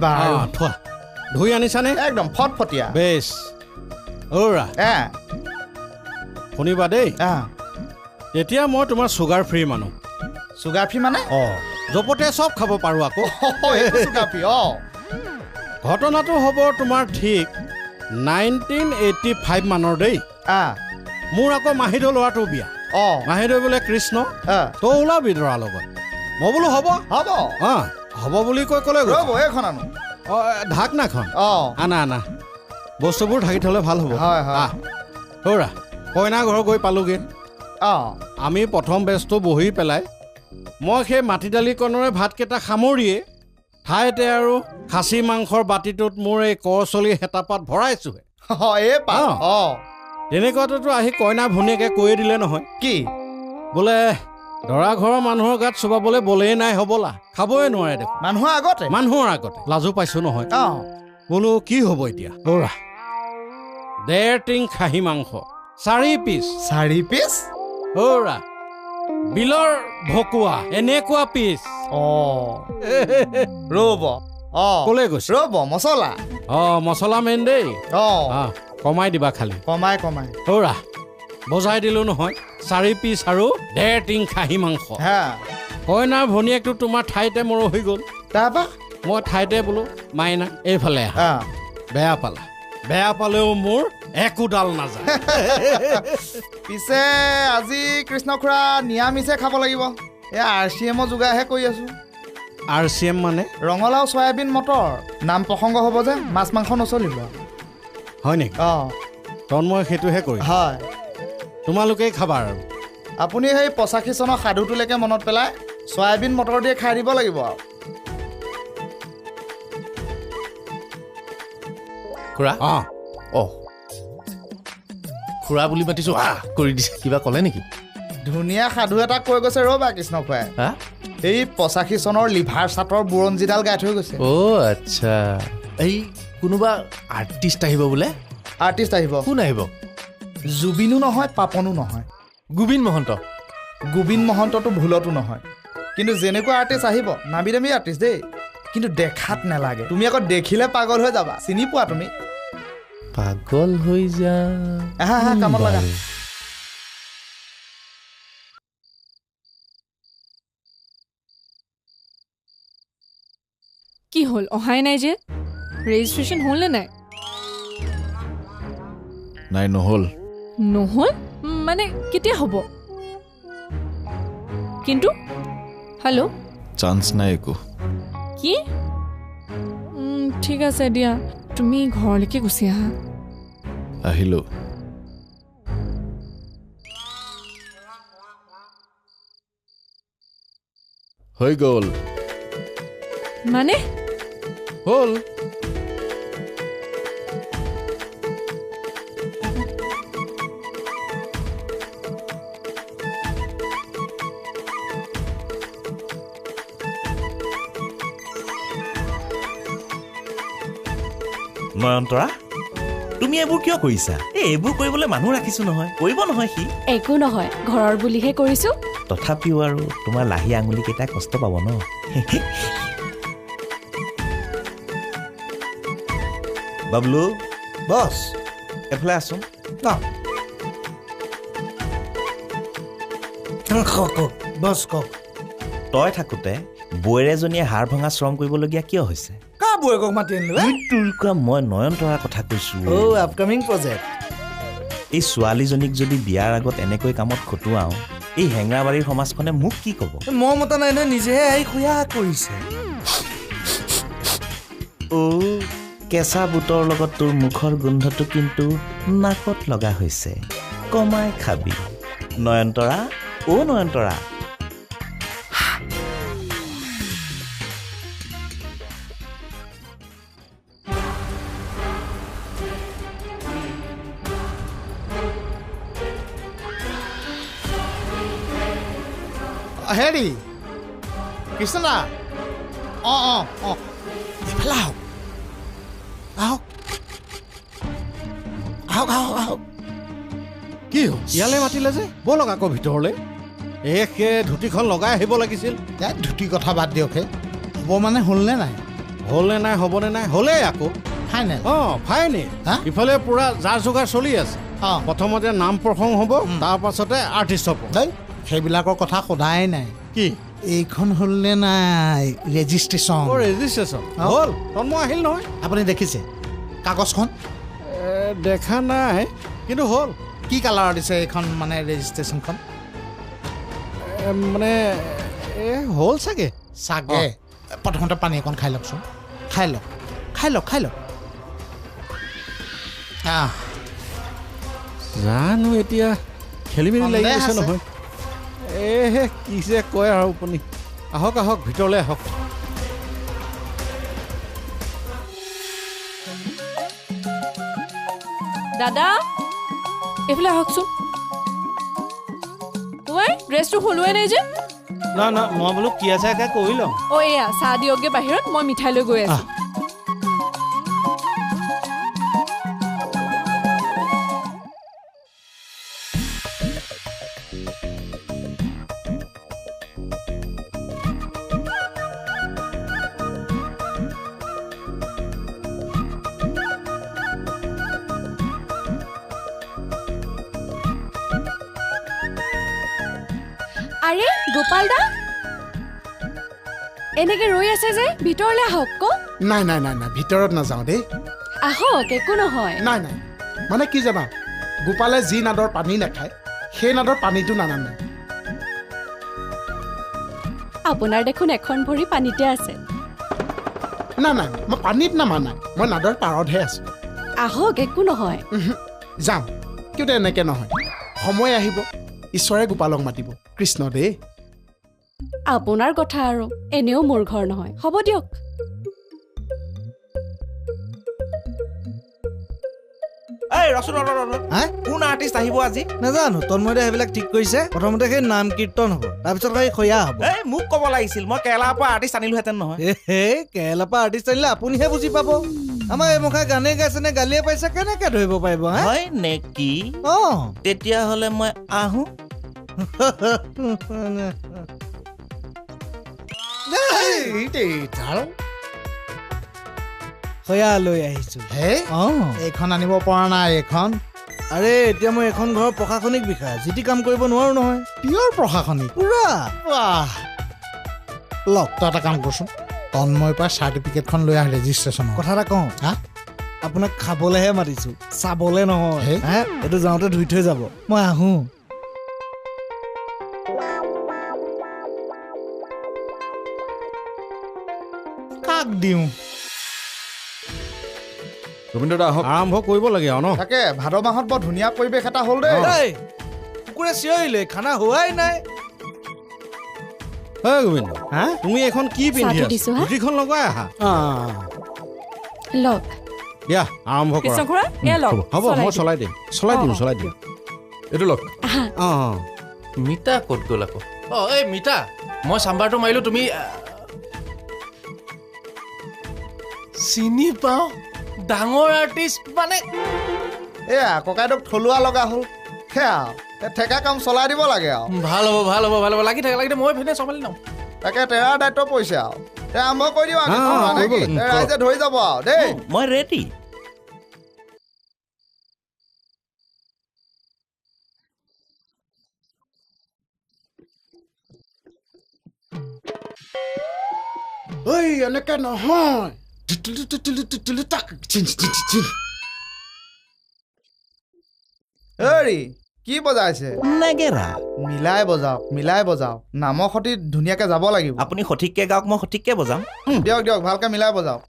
বাৰু থোৱা ধুই আনিছানে একদম ফটফটীয়া বেছ অ'ৰা শুনিবা দেই এতিয়া মই তোমাৰ চুগাৰ ফ্ৰী মানুহ চুগাৰ ফ্ৰী মানে জপতে চব খাব পাৰোঁ আকৌ চুগাৰ ফ্ৰী ঘটনাটো হ'ব তোমাৰ ঠিক 1985 মানৰ দেই মোৰ আকৌ মাহিদৰ ল'ৰাটো বিয়া মাহিদৰ বোলে কৃষ্ণ তই ওলাবি দৰাৰ লগত মই বোলো হ'ব হ'ব হ'ব বুলি কৈ ক'লে ৰ'ব এইখন আনো ঢাকনাখন আনা আনা বস্তুবোৰ ঢাকি থ'লে ভাল হ'ব হৌৰা কইনা ঘৰ গৈ পালোগৈ আমি প্ৰথম বেচটো বহি পেলাই মই সেই মাটি দালিকণৰে ভাতকেইটা সামৰিয়ে ঠাইতে আৰু খাচী মাংসৰ বাতিটোত মোৰ এই কৰচলি হেতাপাত ভৰাইছোহে তেনেকুৱাটোতো আহি কইনা ভনীয়েকে কৈয়ে দিলে নহয় কি বোলে দৰা ঘৰৰ মানুহৰ গাত চুবাবলৈ বলেই নাই হ'বলা খাবই নোৱাৰে দেখোন মানুহৰ আগতে লাজো পাইছো নহয় বোলো কি হ'ব এতিয়া দৰা 1.5 টিং খাহী মাংস 4 পিচ হৌৰা বিলৰ ভকুৱা এনেকুৱা পিচ ৰ'ব ক'লে গৈছে ৰ'ব মছলা মছলা মেইন দেই কমাই দিবা খালি কমাই হৌৰা বজাই দিলো নহয় 4 পিচ আৰু 1.5 টিং খাহী মাংস কইনাৰ ভনীয়েকটো তোমাৰ ঠাইতে মোৰ হৈ গ'ল তাৰপা মই ঠাইতে বোলো মাইনা এইফালে বেয়া পালেও মোৰ একোডাল নাযায় পিছে আজি কৃষ্ণ খুৰা নিৰামিষে খাব লাগিব RCM যোগাৰহে কৰি আছো RCM মানে ৰঙালাও চয়াবিন মটৰ নাম প্ৰসংগ হ'ব যে মাছ মাংস নচলিব হয় নেকি মই সেইটোহে কৰিম হয় তোমালোকেই খাবা আৰু আপুনি সেই 85 চনৰ সাধুটোলৈকে মনত পেলাই চয়াবিন মটৰ দিয়ে খাই দিব লাগিব আৰু খুৰা খুৰা বুলি মাতিছো কৰি দিছে কিবা ক'লে নেকি ধুনীয়া সাধু এটা কৈ গৈছে ৰ'বা কৃষ্ণ খুৰাই এই 85 চনৰ লিভাৰ চাটৰ বুৰঞ্জীডাল গাই থৈ গৈছে আচ্ছা এই কোনোবা আৰ্টিষ্ট আহিব বোলে আৰ্টিষ্ট আহিব কোন আহিব জুবিনো নহয় পাপনো নহয় গোবিন মহন্তটো ভুলতো নহয় কিন্তু যেনেকুৱা আৰ্টিষ্ট আহিব নামি দামী আৰ্টিষ্ট দেই কিন্তু দেখাত নালাগে তুমি আকৌ দেখিলে পাগল হৈ যাবা চিনি পোৱা তুমি পাগল হৈ যা কামত লগা কি হ'ল অহাই নাই যে ৰেজিষ্ট্ৰেশ্যন হ'ল নে নাই নহ'ল মানে কেতিয়া হ'ব কিন্তু হেল্ল' চান্স নাই একো কি ঠিক আছে দিয়া তুমি ঘৰলৈকে গুচি আহা আহিলো হৈ গ'ল মানে হ'ল নয়নতৰা তুমি এইবোৰ কিয় কৰিছা এইবোৰ কৰিবলৈ মানুহ ৰাখিছো নহয় কৰিব নহয় সি একো নহয় ঘৰৰ বুলিহে কৰিছো তথাপিও আৰু তোমাৰ লাহি আঙুলি কেইটা কষ্ট পাব ন বাবলু বছ এফালে আছোন বছ কওক তই থাকোঁতে বৈৰেজনীয়ে হাড় ভঙা শ্ৰম কৰিবলগীয়া কিয় হৈছে বৈকক মাতি আনিলো মই নয়নতৰাৰ কথা কৈছো আপকামিং প্ৰজেক্ট এই ছোৱালীজনীক যদি বিয়াৰ আগত এনেকৈ কামত খটুৱাও এই হেঙৰাবাৰীৰ সমাজখনে মোক কি ক'ব মই মতা নাই নহয় নিজেহে আহি খুয়া কৰিছে কেঁচা বুটৰ লগত তোৰ মুখৰ গোন্ধটো কিন্তু নাকত লগা হৈছে কমাই খাবি নয়নতৰা নয়নতৰা হেৰি কৃষ্ণ আহক কি হ'ল ইয়ালৈ মাতিলে যে ব'লক আকৌ ভিতৰলৈ ধুতিখন লগাই আহিব লাগিছিল ধুতি কথা বাদ দিয়ক হ'ব মানে হ'লনে নাই হ'লনে নাই হ'বনে নাই হ'লেই আকৌ ফাইনেল ফাইনেল হা? ইফালে পুৰা যাৰ যোগাৰ চলি আছে অঁ প্ৰথমতে নাম প্ৰসংগ হ'ব তাৰ পাছতে আৰ্টিষ্ট হ'ব দেই সেইবিলাকৰ কথা সোধাই নাই কি এইখন হ'লনে নাই ৰেজিষ্ট্ৰেশ্যন ৰেজিষ্ট্ৰেশ্যন অঁ। হ'ল তন্ময় আহিল নহয় আপুনি দেখিছে কাগজখন দেখা নাই কিন্তু হ'ল কি কালাৰ দিছে এইখন মানে ৰেজিষ্ট্ৰেশ্যনখন মানে হ'ল চাগে চাগে প্ৰথমতে পানী অকণ খাই লওকচোন খাই লওক খাই লওক খাই লওক জানো এতিয়া খেলি মেলি লাগি সন্দেহ গৈছে আছে। নহয় কি যে কয় আৰু আপুনি আহক আহক ভিতৰলৈ আহক দাদা এইফালে আহকচোন ঐ ড্ৰেছটো সলোৱাই নাই যে না না মই বোলো কি আছে একে কৰি লওঁ অ' এয়া চাহ দিয়কগে বাহিৰত মই মিঠাই লৈ গৈ আছোঁ আৰে গোপাল দা এনেকে ৰৈ আছে যে ভিতৰলৈ আহক ক নাই নাই নাই নাই ভিতৰত নাযাওঁ দেই আহক একো নহয় নাই নাই মানে কি জানা গোপালে যি নাদৰ পানী নাখায় সেই নাদৰ পানীটো নানামে আপোনাৰ দেখোন এখন ভৰি পানীতে আছে নাই নাই মই পানীত নামা নাই মই নাদৰ পাৰতহে আছোঁ আহক একো নহয় যাম কিন্তু এনেকৈ নহয় সময় আহিব ঈশ্বৰে গোপালক মাতিব কৃষ্ণ দেই আপোনাৰ কথা আৰু এনেও মোৰ ঘৰ নহয় হ'ব দিয়ক এই ৰচোন হা? কোন আৰ্টিষ্ট আহিব আজি নাজানো তন্ময়দে সেইবিলাক ঠিক কৰিছে প্ৰথমতে সেই নাম কীৰ্তন হ'ব তাৰপিছত সেই খয়া হ'ব এই মোক ক'ব লাগিছিল মই কেৰেলাৰ পৰা আৰ্টিষ্ট আনিলোহেঁতেন নহয় কেৰেলাৰ পৰা আৰ্টিষ্ট আনিলে আপুনিহে বুজি পাব আমাৰ এই মুখা গানে গাইছে নে গালিয়ে পাইছে কেনেকে ধৰিব পাৰিব হা হয় নেকি অঁ তেতিয়াহ'লে মই আহোঁ খয়া লৈ আহিছো হে অঁ এইখন আনিব পৰা নাই এইখন আৰে এতিয়া মই এখন ঘৰৰ প্ৰশাসনিক বিষয়া যি টি কাম কৰিব নোৱাৰো নহয় পিয়ৰ প্ৰশাসনিক পুৰা বাহ লওক তই এটা কাম কৰচোন তন্ময়ৰ পৰা চাৰ্টিফিকেটখন লৈ আহ ৰেজিষ্ট্ৰেশ্যনৰ কথা এটা কওঁ হা আপোনাক খাবলেহে মাতিছো চাবলে নহয় হে? হা এইটো যাওঁতে ধুই থৈ যাব মই আহো কাক দিওঁ গোবিন্দ দা আহক আৰম্ভ কৰিব লাগে আৰু ন তাকে ভাদ মাহত বৰ ধুনীয়া পৰিৱেশ এটা হ'ল দেই এই কুকুৰে চিঞৰিলে খানা হোৱাই নাই হয় গোবিন্দ হা তুমি এখন কি পিন্ধি চাহটো আছা দিছো, হা? ধুতিখন লগাই আহা লওক দিয়া আৰম্ভ কৰা কৃষ্ণ খুৰা এয়া লওক হ'ব মই চলাই দিম এইটো লওক আহা অঁ মিতা ক'ত গ'ল আকৌ এই মিতা মই চাম্বাৰটো মাৰিলোঁ তুমি চিনি পাওঁ ডাঙৰ আৰ্টিষ্ট মানে এয়া ককাইদেউক থলুৱা লগা হ'ল সেয়া ঠেকা কাম চলাই দিব লাগে আৰু ভাল হ'ব লাগি থাকে মই ভেনে চম্ভালি লওঁ তাকে তেৰাৰ দায়িত্ব পৰিছে আৰু তে আৰম্ভ কৰি দিওঁ কৰিব লাগে। ৰাইজে ধৰি যাব আৰু দেই মই ৰেডি ঐ এনেকে নহয় হেৰি কি বজাইছে নেগেৰা মিলাই বজাওক নামৰ সতি ধুনীয়াকে যাব লাগিব আপুনি সঠিককে গাওক মই সঠিককে বজাম দিয়ক ভালকে মিলাই বজাওক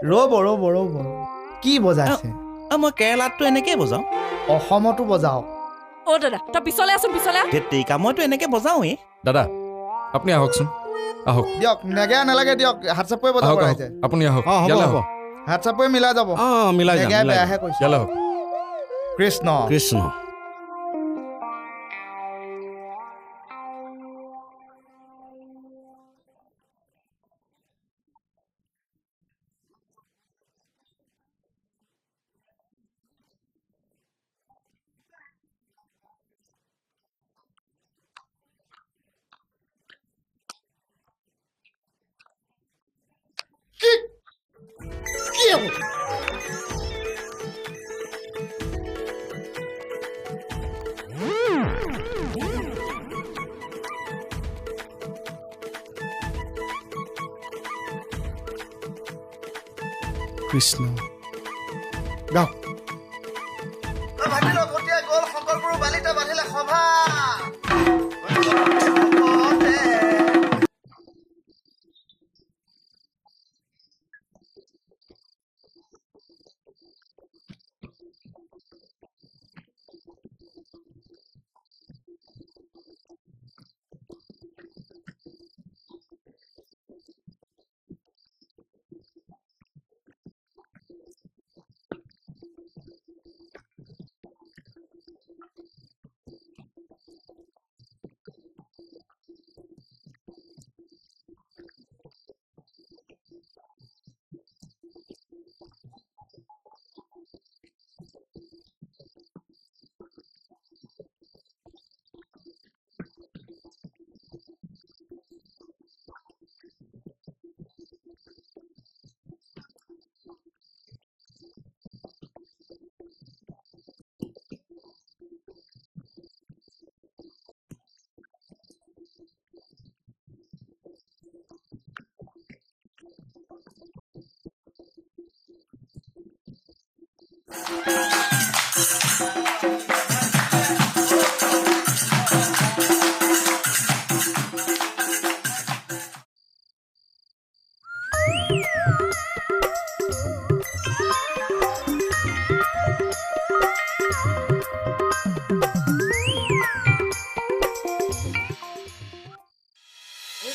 ৰ'ব কি বজাইছে মই কেৰেলাততো এনেকেই বজাওঁ অসমতো বজাওক অ' দাদা তই পিছলৈ আছোন পিছলৈ আহ তেৰিকা মইতো এনেকে বজাওঁৱেই দাদা আপুনি আহকচোন আহক দিয়ক নেগেৰা নালাগে দিয়ক হাত চাপৰি বজাব আহক আহক ৰাইজে আপুনি আহক অঁ হ'ব ইয়ালৈ হ'ব আহক হাত চাপৰি মিলাই যাব অঁ মিলাই যাম নেগেৰাই মিলাই যাম। বেয়াহে কৈছে ইয়ালৈ আহক কৃষ্ণ কৃষ্ণ কৃষ্ণ গাওক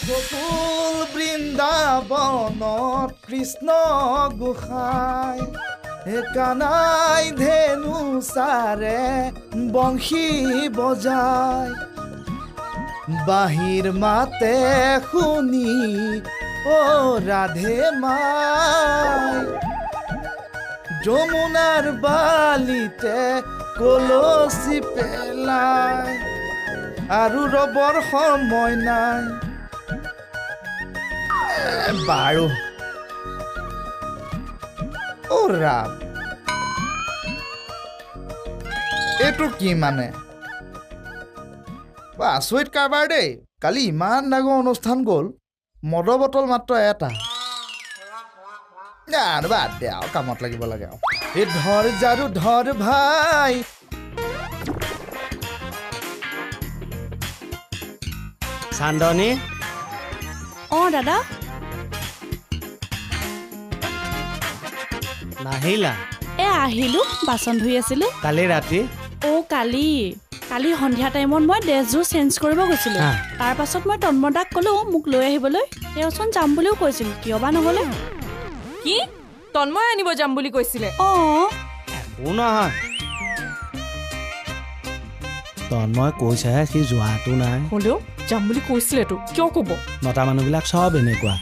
গোকুল বৃন্দাবনত কৃষ্ণ গোসাই কানাই ধেনু চাৰে বংশী বজাই বাহিৰ মাতে শুনি অ ৰাধে মাই যমুনাৰ বালিতে কলচি পেলাই আৰু ৰবৰ সময় নাই বাৰু অ ৰাম এইটো কি মানে আচৰিত কাৰবাৰ দেই কালি ইমান ডাঙৰ অনুষ্ঠান গ'ল মদৰ বটল মাত্ৰ এটা বাদ দে আৰু কামত লাগিব লাগে আৰু এই ধৰ জাৰু ধৰ ভাই চান্দনী অঁ দাদা নাহিলা আহিলোঁ বাচন ধুই আছিলোঁ কালি ৰাতি কালি সন্ধিয়া টাইমত মই ড্ৰেছযোৰ চেঞ্জ কৰিব গৈছিলোঁ তাৰ পাছত মই তন্মদাক ক'লোঁ মোক লৈ আহিবলৈ তেওঁচোন যাম বুলিও কৈছিল কিয় বা নহ'লে কি তন্ময় আনিব যাম বুলি কৈছিলে অঁ একো নহয় তন্ময় কৈছেহে সি যোৱাটো নাই হ'লেও যাম বুলি কৈছিলেতো কিয় ক'ব মতা মানুহবিলাক চব এনেকুৱা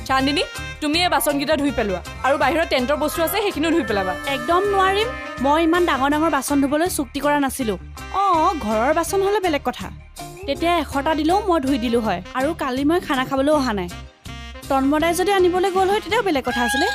চান্দিনী তুমি এই বাচনকেইটা ধুই পেলোৱা আৰু বাহিৰত টেণ্টৰ বস্তু আছে সেইখিনিও ধুই পেলাবা একদম নোৱাৰিম মই ইমান ডাঙৰ ডাঙৰ বাচন ধুবলৈ চুক্তি কৰা নাছিলোঁ অঁ ঘৰৰ বাচন হ'লে বেলেগ কথা তেতিয়া 100টা দিলেও মই ধুই দিলোঁ হয় আৰু কালি মই খানা খাবলৈও অহা নাই তন্মদাই যদি আনিবলৈ গ'ল হয় তেতিয়াও বেলেগ কথা আছিলে